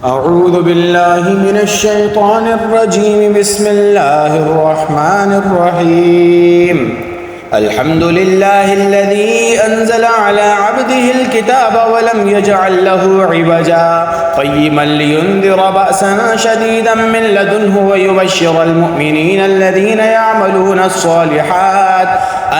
أعوذ بالله من الشيطان الرجيم. بسم الله الرحمن الرحيم. الحمد لله الذي أنزل على عبده الكتاب ولم يجعل له عوجا قيما لينذر بأسا شديدا من لدنه ويبشر المؤمنين الذين يعملون الصالحات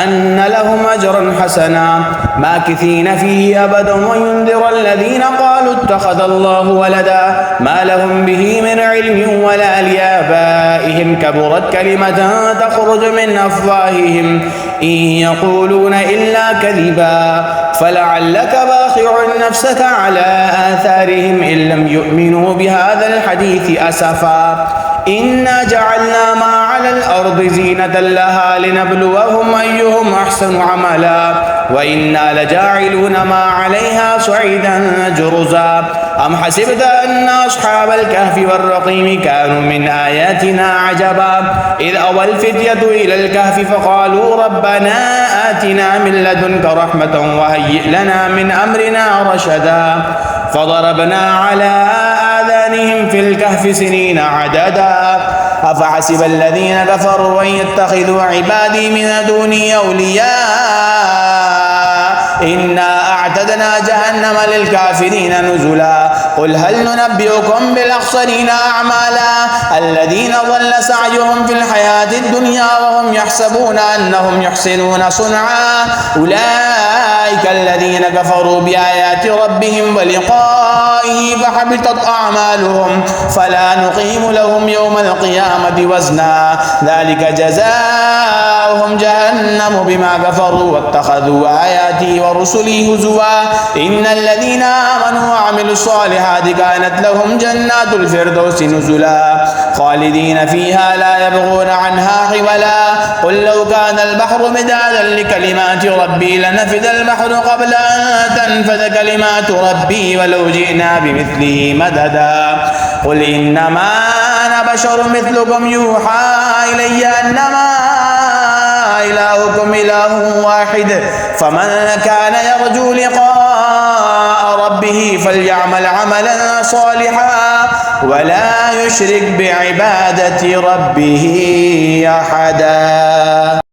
أن لهم أجرا حسنا ماكثين فيه أبدا وينذر الذين قالوا اتخذ الله ولدا ما لهم به من علم ولا لآبائهم كبرت كلمة تخرج من أفواههم إن يقولون إلا كذبا فلعلك باخع نفسك على آثارهم إن لم يؤمنوا بهذا الحديث أسفا إنا جعلنا ما على الأرض زينة لها لنبلوهم أيهم أحسن عملا وإنا لجاعلون ما عليها صعيدا جرزا أم حسبت أن أصحاب الكهف والرقيم كانوا من آياتنا عجبا إذ أوى الفتية إلى الكهف فقالوا ربنا آتنا من لدنك رحمة وهيئ لنا من أمرنا رشدا فضربنا على آذانهم في الكهف سنين عددا أفحسب الذين كفروا أن يتخذوا عبادي من دوني أولياء إنا أعتدنا جهنم للكافرين نزلا قل هل ننبئكم بالأخسرين أعمالا الذين ضل سعيهم في الحياة الدنيا وهم يحسبون أنهم يحسنون صنعا أولئك الذين كفروا بآيات ربهم ولقائه فحبطت أعمالهم فلا نقيم لهم يوم القيامة وزنا ذلك جزاؤهم جهنم بما كفروا واتخذوا آياتي ورسلي هزوا إن الذين آمنوا وعملوا الصالحات كانت لهم جنات الفردوس نزلا خالدين فيها لا يبغون عنها حولا قل لو كان البحر مدادا لكلمات ربي لنفد البحر قبل أن تنفد كلمات ربي ولو جئنا بمثله مددا قل إنما أنا بشر مثلكم يوحى إلي أنما إلهكم إله واحد فمن كان يرجو لقاء ربه فليعمل عملا صالحا ولا يشرك بعبادة ربه أحدا.